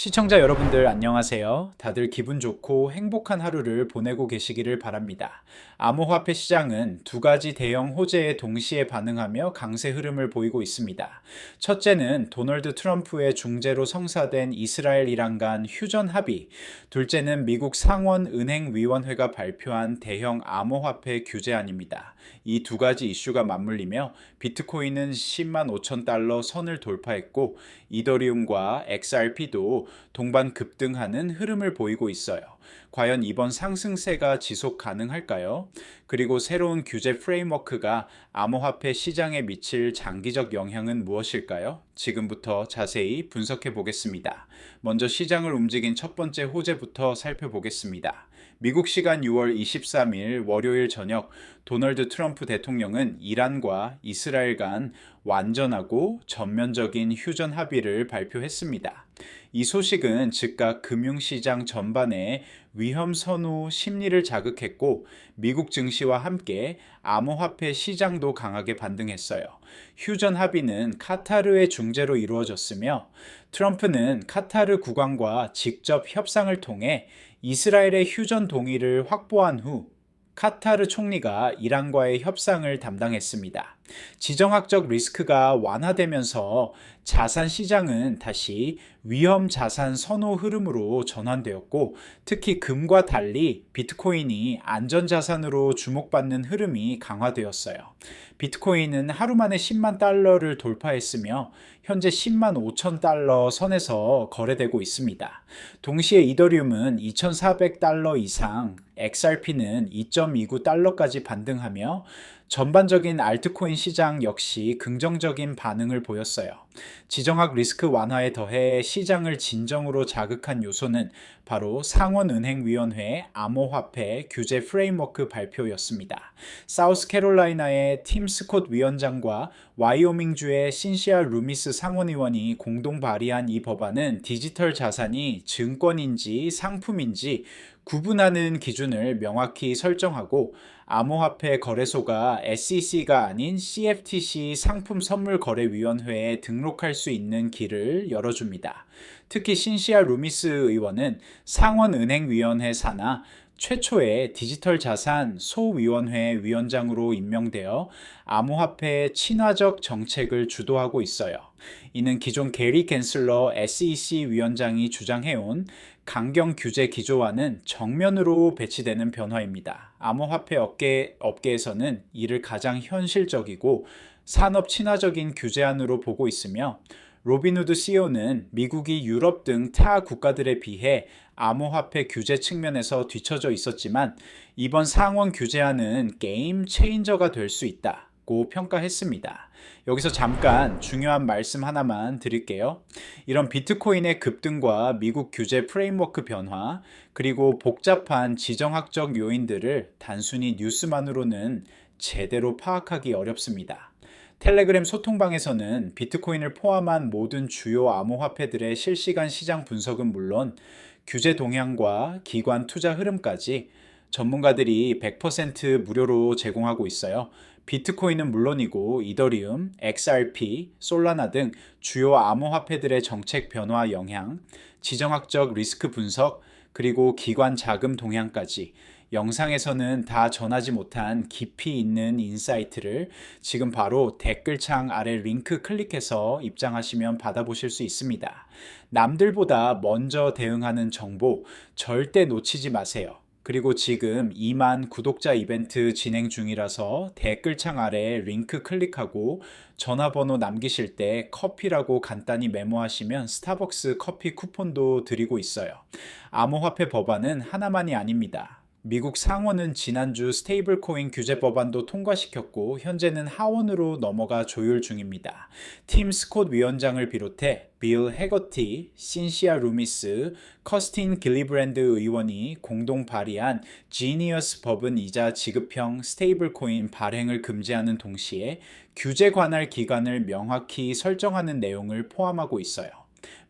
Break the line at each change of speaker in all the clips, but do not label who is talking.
시청자 여러분들 안녕하세요. 다들 기분 좋고 행복한 하루를 보내고 계시기를 바랍니다. 암호화폐 시장은 두 가지 대형 호재에 동시에 반응하며 강세 흐름을 보이고 있습니다. 첫째는 도널드 트럼프의 중재로 성사된 이스라엘 이란 간 휴전 합의, 둘째는 미국 상원은행위원회가 발표한 대형 암호화폐 규제안입니다. 이 두 가지 이슈가 맞물리며 비트코인은 10만 5천 달러 선을 돌파했고 이더리움과 XRP도 동반 급등하는 흐름을 보이고 있어요. 과연 이번 상승세가 지속 가능할까요? 그리고 새로운 규제 프레임워크가 암호화폐 시장에 미칠 장기적 영향은 무엇일까요? 지금부터 자세히 분석해 보겠습니다. 먼저 시장을 움직인 첫 번째 호재부터 살펴보겠습니다. 미국 시간 6월 23일 월요일 저녁 도널드 트럼프 대통령은 이란과 이스라엘 간 완전하고 전면적인 휴전 합의를 발표했습니다. 이 소식은 즉각 금융시장 전반에 위험 선호 심리를 자극했고 미국 증시와 함께 암호화폐 시장도 강하게 반등했어요. 휴전 합의는 카타르의 중재로 이루어졌으며 트럼프는 카타르 국왕과 직접 협상을 통해 이스라엘의 휴전 동의를 확보한 후 카타르 총리가 이란과의 협상을 담당했습니다. 지정학적 리스크가 완화되면서 자산 시장은 다시 위험 자산 선호 흐름으로 전환되었고, 특히 금과 달리 비트코인이 안전자산으로 주목받는 흐름이 강화되었어요. 비트코인은 하루 만에 10만 달러를 돌파했으며 현재 10만 5천 달러 선에서 거래되고 있습니다. 동시에 이더리움은 2,400달러 이상, XRP는 2.29달러까지 반등하며 전반적인 알트코인 시장 역시 긍정적인 반응을 보였어요. 지정학 리스크 완화에 더해 시장을 진정으로 자극한 요소는 바로 상원은행위원회 암호화폐 규제 프레임워크 발표였습니다. 사우스캐롤라이나의 팀 스콧 위원장과 와이오밍주의 신시아 루미스 상원의원이 공동 발의한 이 법안은 디지털 자산이 증권인지 상품인지 구분하는 기준을 명확히 설정하고 암호화폐 거래소가 SEC가 아닌 CFTC 상품선물거래위원회에 등록할 수 있는 길을 열어줍니다. 특히 신시아 루미스 의원은 상원은행위원회 산하 최초의 디지털 자산 소위원회 위원장으로 임명되어 암호화폐 친화적 정책을 주도하고 있어요. 이는 기존 게리 갠슬러 SEC 위원장이 주장해온 강경 규제 기조와는 정면으로 배치되는 변화입니다. 암호화폐 업계에서는 이를 가장 현실적이고 산업 친화적인 규제안으로 보고 있으며 로빈후드 CEO는 미국이 유럽 등 타 국가들에 비해 암호화폐 규제 측면에서 뒤처져 있었지만 이번 상원 규제안은 게임 체인저가 될 수 있다고 평가했습니다. 여기서 잠깐 중요한 말씀 하나만 드릴게요. 이런 비트코인의 급등과 미국 규제 프레임워크 변화, 그리고 복잡한 지정학적 요인들을 단순히 뉴스만으로는 제대로 파악하기 어렵습니다. 텔레그램 소통방에서는 비트코인을 포함한 모든 주요 암호화폐들의 실시간 시장 분석은 물론 규제 동향과 기관 투자 흐름까지 전문가들이 100% 무료로 제공하고 있어요. 비트코인은 물론이고 이더리움, XRP, 솔라나 등 주요 암호화폐들의 정책 변화 영향, 지정학적 리스크 분석, 그리고 기관 자금 동향까지 영상에서는 다 전하지 못한 깊이 있는 인사이트를 지금 바로 댓글창 아래 링크 클릭해서 입장하시면 받아보실 수 있습니다. 남들보다 먼저 대응하는 정보 절대 놓치지 마세요. 그리고 지금 2만 구독자 이벤트 진행 중이라서 댓글창 아래 링크 클릭하고 전화번호 남기실 때 커피라고 간단히 메모하시면 스타벅스 커피 쿠폰도 드리고 있어요. 암호화폐 법안은 하나만이 아닙니다. 미국 상원은 지난주 스테이블 코인 규제 법안도 통과시켰고 현재는 하원으로 넘어가 조율 중입니다. 팀 스콧 위원장을 비롯해 빌 해거티, 신시아 루미스, 커스틴 길리브랜드 의원이 공동 발의한 지니어스 법은 이자 지급형 스테이블 코인 발행을 금지하는 동시에 규제 관할 기간을 명확히 설정하는 내용을 포함하고 있어요.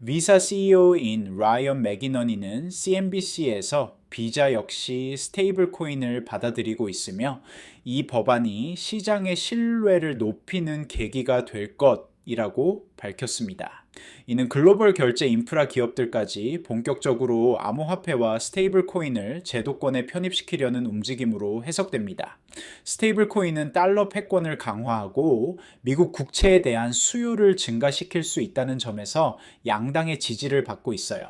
비자 CEO인 라이언 맥기너니는 CNBC에서 비자 역시 스테이블 코인을 받아들이고 있으며 이 법안이 시장의 신뢰를 높이는 계기가 될 것이라고 밝혔습니다. 이는 글로벌 결제 인프라 기업들까지 본격적으로 암호화폐와 스테이블 코인을 제도권에 편입시키려는 움직임으로 해석됩니다. 스테이블 코인은 달러 패권을 강화하고 미국 국채에 대한 수요를 증가시킬 수 있다는 점에서 양당의 지지를 받고 있어요.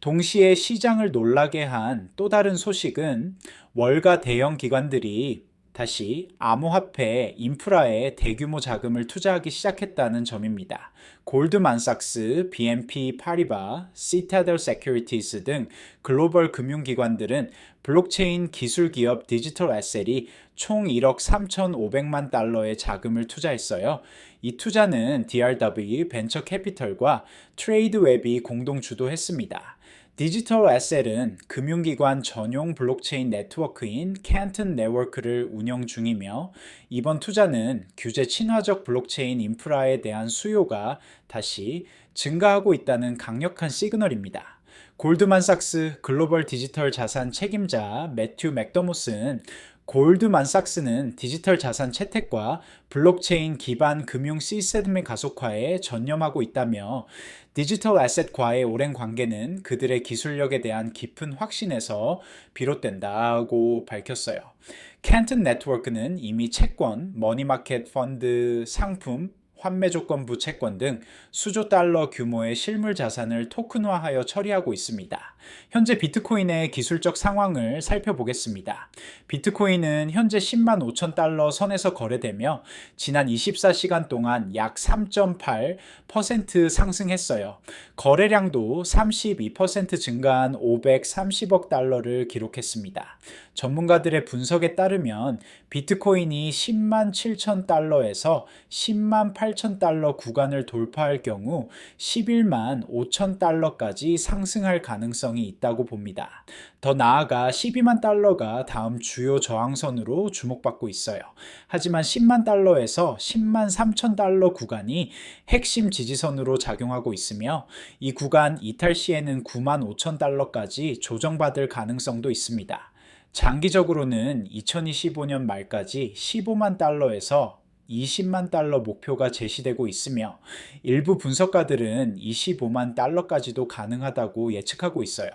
동시에 시장을 놀라게 한 또 다른 소식은 월가 대형 기관들이 다시 암호화폐 인프라에 대규모 자금을 투자하기 시작했다는 점입니다. 골드만삭스, BNP 파리바, 시타델 세큐리티스 등 글로벌 금융기관들은 블록체인 기술 기업 디지털 에셋이 총 1억 3,500만 달러의 자금을 투자했어요. 이 투자는 DRW 벤처 캐피털과 트레이드웹이 공동 주도했습니다. 디지털 에셋은 금융기관 전용 블록체인 네트워크인 캔튼 네트워크를 운영 중이며 이번 투자는 규제 친화적 블록체인 인프라에 대한 수요가 다시 증가하고 있다는 강력한 시그널입니다. 골드만삭스 글로벌 디지털 자산 책임자 매튜 맥더모스는 골드만삭스는 디지털 자산 채택과 블록체인 기반 금융 시스템의 가속화에 전념하고 있다며 디지털 에셋과의 오랜 관계는 그들의 기술력에 대한 깊은 확신에서 비롯된다고 밝혔어요. 캔튼 네트워크는 이미 채권, 머니마켓 펀드, 상품, 환매조건부 채권 등 수조 달러 규모의 실물 자산을 토큰화하여 처리하고 있습니다. 현재 비트코인의 기술적 상황을 살펴보겠습니다. 비트코인은 현재 10만 5천 달러 선에서 거래되며 지난 24시간 동안 약 3.8% 상승했어요. 거래량도 32% 증가한 530억 달러를 기록했습니다. 전문가들의 분석에 따르면 비트코인이 10만 7천 달러에서 10만 8천 달러 구간을 돌파할 경우 11만 5천 달러까지 상승할 가능성이 있다고 봅니다. 더 나아가 12만 달러가 다음 주요 저항선으로 주목받고 있어요. 하지만 10만 달러에서 10만 3천 달러 구간이 핵심 지지선으로 작용하고 있으며 이 구간 이탈 시에는 9만 5천 달러까지 조정받을 가능성도 있습니다. 장기적으로는 2025년 말까지 15만 달러에서 20만 달러 목표가 제시되고 있으며 일부 분석가들은 25만 달러까지도 가능하다고 예측하고 있어요.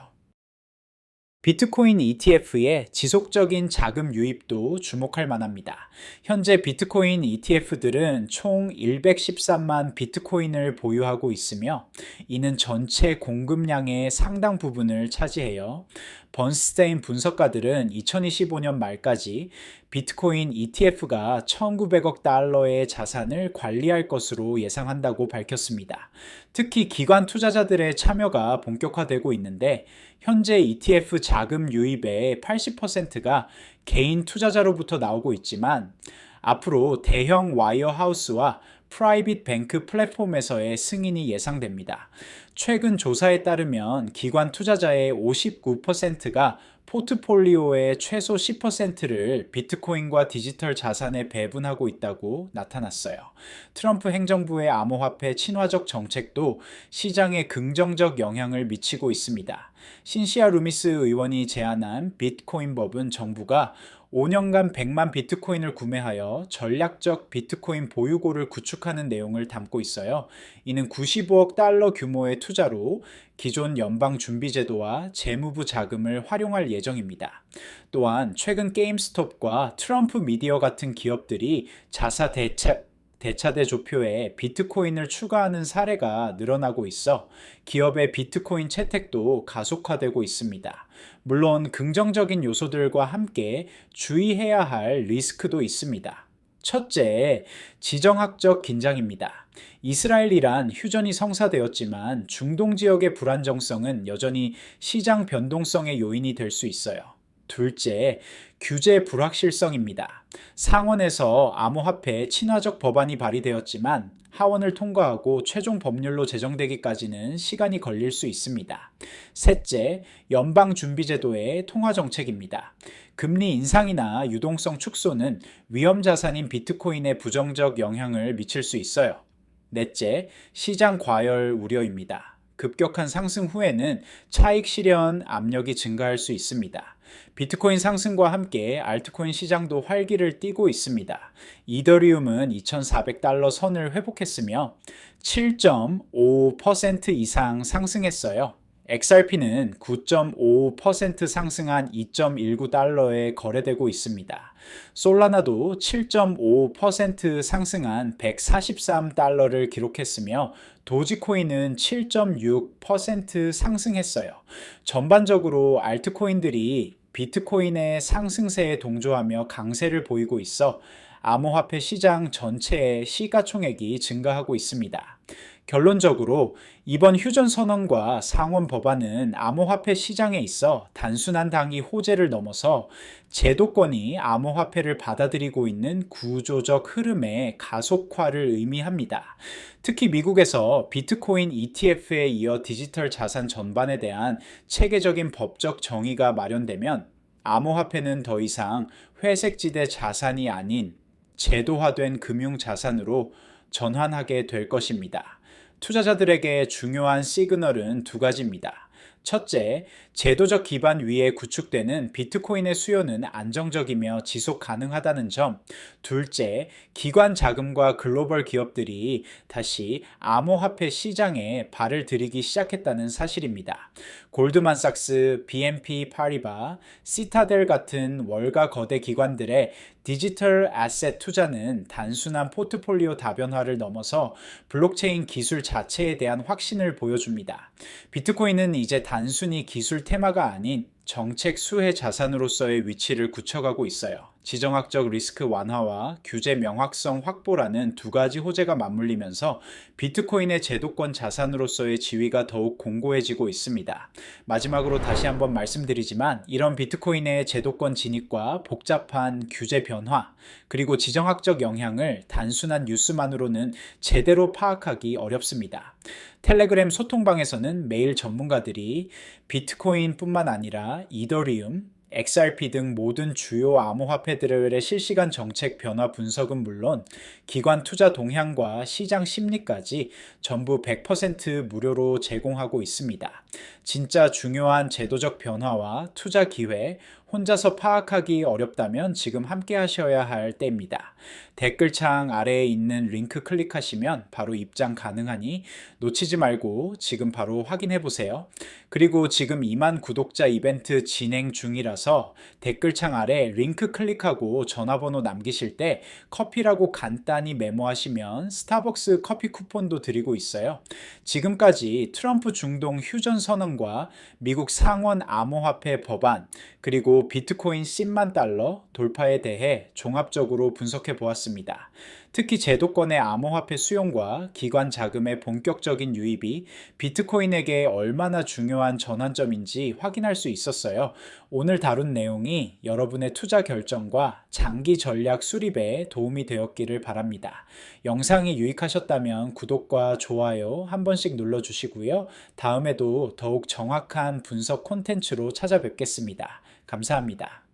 비트코인 ETF의 지속적인 자금 유입도 주목할 만합니다. 현재 비트코인 ETF들은 총 113만 비트코인을 보유하고 있으며 이는 전체 공급량의 상당 부분을 차지해요. 번스테인 분석가들은 2025년 말까지 비트코인 ETF가 1,900억 달러의 자산을 관리할 것으로 예상한다고 밝혔습니다. 특히 기관 투자자들의 참여가 본격화되고 있는데 현재 ETF 자금 유입의 80%가 개인 투자자로부터 나오고 있지만 앞으로 대형 와이어하우스와 프라이빗 뱅크 플랫폼에서의 승인이 예상됩니다. 최근 조사에 따르면 기관 투자자의 59%가 포트폴리오의 최소 10%를 비트코인과 디지털 자산에 배분하고 있다고 나타났어요. 트럼프 행정부의 암호화폐 친화적 정책도 시장에 긍정적 영향을 미치고 있습니다. 신시아 루미스 의원이 제안한 비트코인법은 정부가 5년간 100만 비트코인을 구매하여 전략적 비트코인 보유고를 구축하는 내용을 담고 있어요. 이는 95억 달러 규모의 투자로 기존 연방준비제도와 재무부 자금을 활용할 예정입니다. 또한 최근 게임스톱과 트럼프 미디어 같은 기업들이 자사 대차대 조표에 비트코인을 추가하는 사례가 늘어나고 있어 기업의 비트코인 채택도 가속화되고 있습니다. 물론 긍정적인 요소들과 함께 주의해야 할 리스크도 있습니다. 첫째, 지정학적 긴장입니다. 이스라엘-이란 휴전이 성사되었지만 중동 지역의 불안정성은 여전히 시장 변동성의 요인이 될 수 있어요. 둘째, 규제 불확실성입니다. 상원에서 암호화폐 친화적 법안이 발의되었지만 하원을 통과하고 최종 법률로 제정되기까지는 시간이 걸릴 수 있습니다. 셋째, 연방준비제도의 통화정책입니다. 금리 인상이나 유동성 축소는 위험 자산인 비트코인에 부정적 영향을 미칠 수 있어요. 넷째, 시장 과열 우려입니다. 급격한 상승 후에는 차익 실현 압력이 증가할 수 있습니다. 비트코인 상승과 함께 알트코인 시장도 활기를 띠고 있습니다. 이더리움은 2,400달러 선을 회복했으며 7.5% 이상 상승했어요. XRP는 9.5% 상승한 2.19달러에 거래되고 있습니다. 솔라나도 7.5% 상승한 143달러를 기록했으며 도지코인은 7.6% 상승했어요. 전반적으로 알트코인들이 비트코인의 상승세에 동조하며 강세를 보이고 있어 암호화폐 시장 전체의 시가총액이 증가하고 있습니다. 결론적으로 이번 휴전 선언과 상원 법안은 암호화폐 시장에 있어 단순한 당위 호재를 넘어서 제도권이 암호화폐를 받아들이고 있는 구조적 흐름의 가속화를 의미합니다. 특히 미국에서 비트코인 ETF에 이어 디지털 자산 전반에 대한 체계적인 법적 정의가 마련되면 암호화폐는 더 이상 회색지대 자산이 아닌 제도화된 금융자산으로 전환하게 될 것입니다. 투자자들에게 중요한 시그널은 두 가지입니다. 첫째, 제도적 기반 위에 구축되는 비트코인의 수요는 안정적이며 지속 가능하다는 점. 둘째, 기관 자금과 글로벌 기업들이 다시 암호화폐 시장에 발을 들이기 시작했다는 사실입니다. 골드만삭스, BNP 파리바, 시타델 같은 월가 거대 기관들의 디지털 애셋 투자는 단순한 포트폴리오 다변화를 넘어서 블록체인 기술 자체에 대한 확신을 보여줍니다. 비트코인은 이제 단순히 기술 테마가 아닌 정책 수혜 자산으로서의 위치를 굳혀가고 있어요. 지정학적 리스크 완화와 규제 명확성 확보라는 두 가지 호재가 맞물리면서 비트코인의 제도권 자산으로서의 지위가 더욱 공고해지고 있습니다. 마지막으로 다시 한번 말씀드리지만 이런 비트코인의 제도권 진입과 복잡한 규제 변화, 그리고 지정학적 영향을 단순한 뉴스만으로는 제대로 파악하기 어렵습니다. 텔레그램 소통방에서는 매일 전문가들이 비트코인뿐만 아니라 이더리움, XRP 등 모든 주요 암호화폐들의 실시간 정책 변화 분석은 물론 기관 투자 동향과 시장 심리까지 전부 100% 무료로 제공하고 있습니다. 진짜 중요한 제도적 변화와 투자 기회, 혼자서 파악하기 어렵다면 지금 함께 하셔야 할 때입니다. 댓글창 아래에 있는 링크 클릭하시면 바로 입장 가능하니 놓치지 말고 지금 바로 확인해 보세요. 그리고 지금 2만 구독자 이벤트 진행 중이라서 댓글창 아래 링크 클릭하고 전화번호 남기실 때 커피라고 간단히 메모하시면 스타벅스 커피 쿠폰도 드리고 있어요. 지금까지 트럼프 중동 휴전 선언과 미국 상원 암호화폐 법안, 그리고 비트코인 10만 달러 돌파에 대해 종합적으로 분석해 보았습니다. 특히 제도권의 암호화폐 수용과 기관 자금의 본격적인 유입이 비트코인에게 얼마나 중요한 전환점인지 확인할 수 있었어요. 오늘 다룬 내용이 여러분의 투자 결정과 장기 전략 수립에 도움이 되었기를 바랍니다. 영상이 유익하셨다면 구독과 좋아요 한 번씩 눌러주시고요. 다음에도 더욱 정확한 분석 콘텐츠로 찾아뵙겠습니다. 감사합니다.